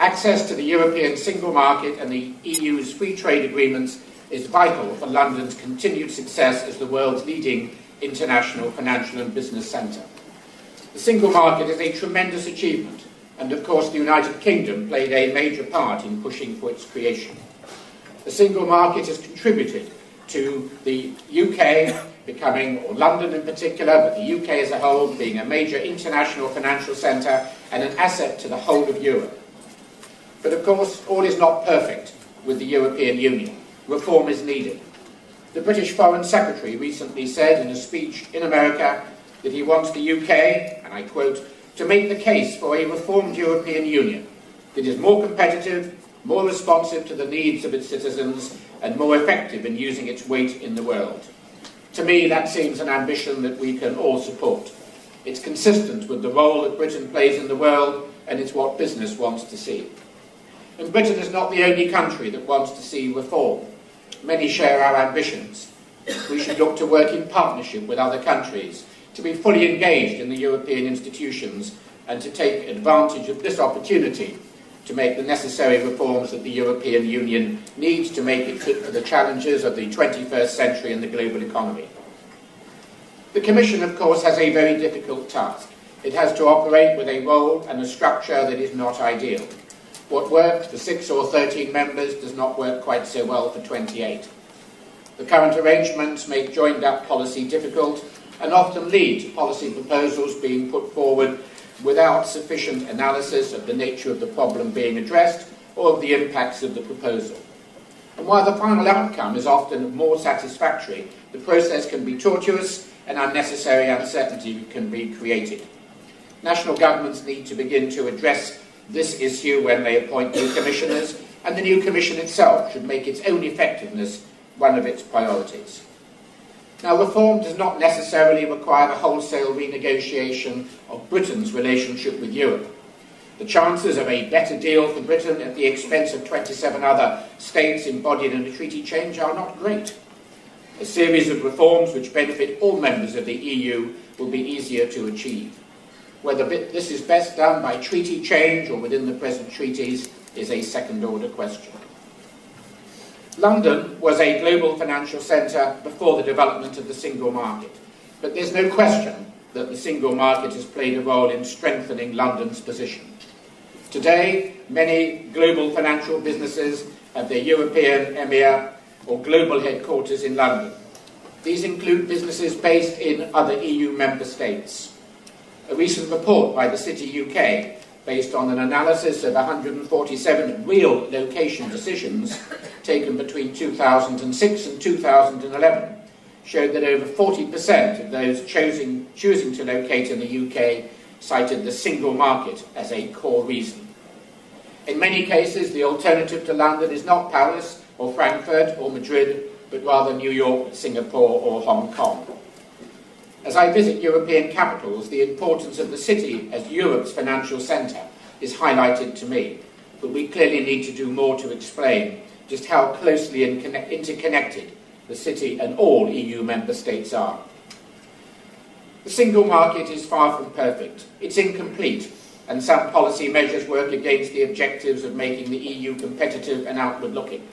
Access to the European single market and the EU's free trade agreements is vital for London's continued success as the world's leading international financial and business centre. The single market is a tremendous achievement, and of course the United Kingdom played a major part in pushing for its creation. The single market has contributed to the UK becoming, or London in particular, but the UK as a whole, being a major international financial centre and an asset to the whole of Europe. But of course, all is not perfect with the European Union. Reform is needed. The British Foreign Secretary recently said in a speech in America that he wants the UK, and I quote, to make the case for a reformed European Union that is more competitive, more responsive to the needs of its citizens, and more effective in using its weight in the world. To me, that seems an ambition that we can all support. It's consistent with the role that Britain plays in the world, and it's what business wants to see. And Britain is not the only country that wants to see reform. Many share our ambitions. We should look to work in partnership with other countries, to be fully engaged in the European institutions, and to take advantage of this opportunity to make the necessary reforms that the European Union needs to make it fit for the challenges of the 21st century and the global economy. The Commission, of course, has a very difficult task. It has to operate with a role and a structure that is not ideal. What worked for 6 or 13 members does not work quite so well for 28. The current arrangements make joined-up policy difficult and often lead to policy proposals being put forward without sufficient analysis of the nature of the problem being addressed or of the impacts of the proposal. And while the final outcome is often more satisfactory, the process can be tortuous and unnecessary uncertainty can be created. National governments need to begin to address this issue when they appoint new commissioners, and the new Commission itself should make its own effectiveness one of its priorities. Now, reform does not necessarily require a wholesale renegotiation of Britain's relationship with Europe. The chances of a better deal for Britain at the expense of 27 other states embodied in a treaty change are not great. A series of reforms which benefit all members of the EU will be easier to achieve. Whether this is best done by treaty change or within the present treaties is a second-order question. London was a global financial centre before the development of the single market, but there's no question that the single market has played a role in strengthening London's position. Today, many global financial businesses have their European EMEA or global headquarters in London. These include businesses based in other EU member states. A recent report by the City UK, based on an analysis of 147 real location decisions taken between 2006 and 2011, showed that over 40% of those choosing to locate in the UK cited the single market as a core reason. In many cases, the alternative to London is not Paris or Frankfurt or Madrid, but rather New York, Singapore or Hong Kong. As I visit European capitals, the importance of the city as Europe's financial centre is highlighted to me, but we clearly need to do more to explain just how closely interconnected the city and all EU member states are. The single market is far from perfect. It's incomplete, and some policy measures work against the objectives of making the EU competitive and outward-looking.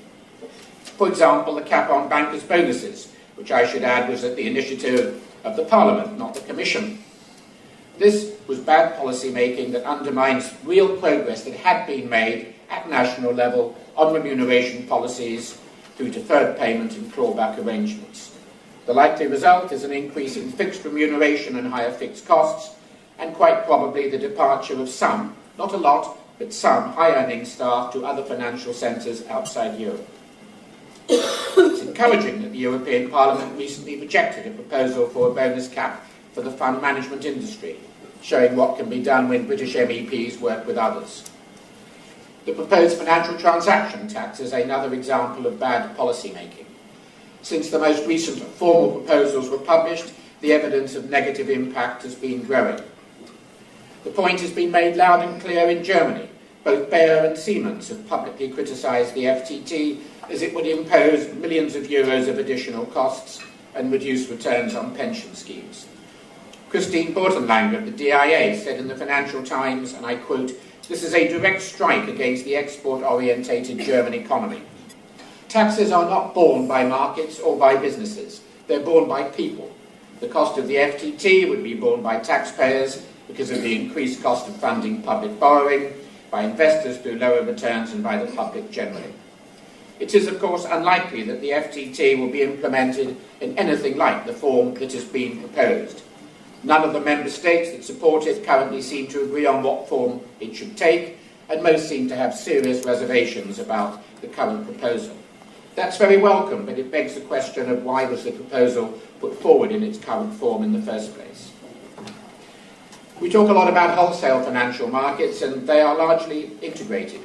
For example, the cap on bankers' bonuses, which I should add was at the initiative of the Parliament, not the Commission. This was bad policy making that undermines real progress that had been made at national level on remuneration policies through deferred payment and clawback arrangements. The likely result is an increase in fixed remuneration and higher fixed costs, and quite probably the departure of some, not a lot, but some high-earning staff to other financial centres outside Europe. It's encouraging that the European Parliament recently rejected a proposal for a bonus cap for the fund management industry, showing what can be done when British MEPs work with others. The proposed financial transaction tax is another example of bad policy making. Since the most recent formal proposals were published, the evidence of negative impact has been growing. The point has been made loud and clear in Germany. Both Bayer and Siemens have publicly criticised the FTT as it would impose millions of euros of additional costs and reduce returns on pension schemes. Christine Bortenlanger of the DIA said in the Financial Times, and I quote, This is a direct strike against the export-orientated German economy. Taxes are not borne by markets or by businesses. They're borne by people. The cost of the FTT would be borne by taxpayers because of the increased cost of funding public borrowing, by investors through lower returns, and by the public generally. It is, of course, unlikely that the FTT will be implemented in anything like the form that has been proposed. None of the member states that support it currently seem to agree on what form it should take, and most seem to have serious reservations about the current proposal. That's very welcome, but it begs the question of why was the proposal put forward in its current form in the first place. We talk a lot about wholesale financial markets, and they are largely integrated,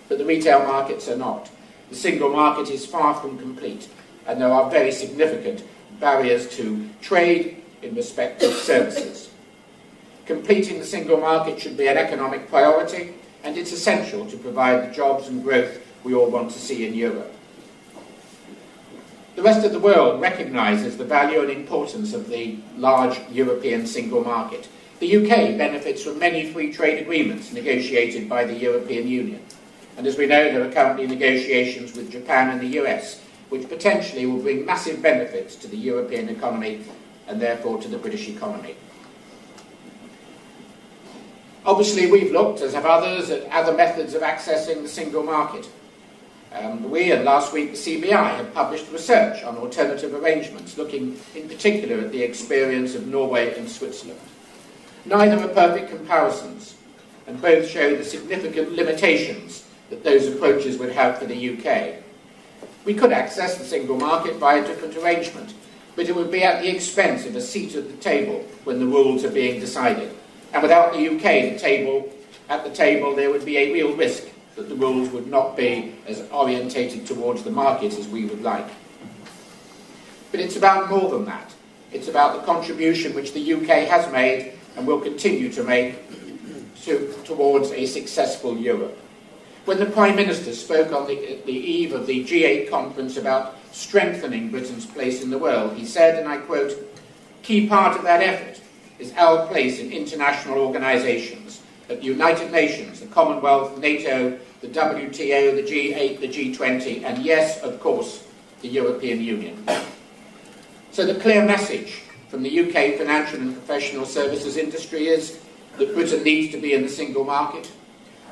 but the retail markets are not. The single market is far from complete, and there are very significant barriers to trade in respect of services. Completing the single market should be an economic priority, and it's essential to provide the jobs and growth we all want to see in Europe. The rest of the world recognises the value and importance of the large European single market. The UK benefits from many free trade agreements negotiated by the European Union. And as we know, there are currently negotiations with Japan and the US, which potentially will bring massive benefits to the European economy and therefore to the British economy. Obviously, we've looked, as have others, at other methods of accessing the single market. We, and last week the CBI, have published research on alternative arrangements, looking in particular at the experience of Norway and Switzerland. Neither are perfect comparisons, and both show the significant limitations that those approaches would have for the UK. We could access the single market by a different arrangement, but it would be at the expense of a seat at the table when the rules are being decided. And without the UK at the table, there would be a real risk that the rules would not be as orientated towards the market as we would like. But it's about more than that. It's about the contribution which the UK has made and will continue to make towards a successful Europe. When the Prime Minister spoke on the eve of the G8 conference about strengthening Britain's place in the world, he said, and I quote, "Key part of that effort is our place in international organisations, at the United Nations, the Commonwealth, NATO, the WTO, the G8, the G20, and yes, of course, the European Union." So the clear message from the UK financial and professional services industry is that Britain needs to be in the single market,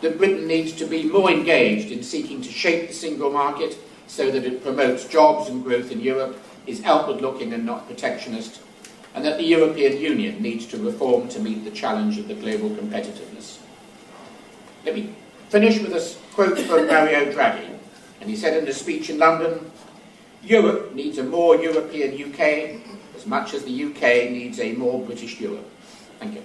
that Britain needs to be more engaged in seeking to shape the single market so that it promotes jobs and growth in Europe, is outward-looking and not protectionist, and that the European Union needs to reform to meet the challenge of the global competitiveness. Let me finish with a quote from Mario Draghi, and he said in a speech in London, "Europe needs a more European UK as much as the UK needs a more British Europe." Thank you.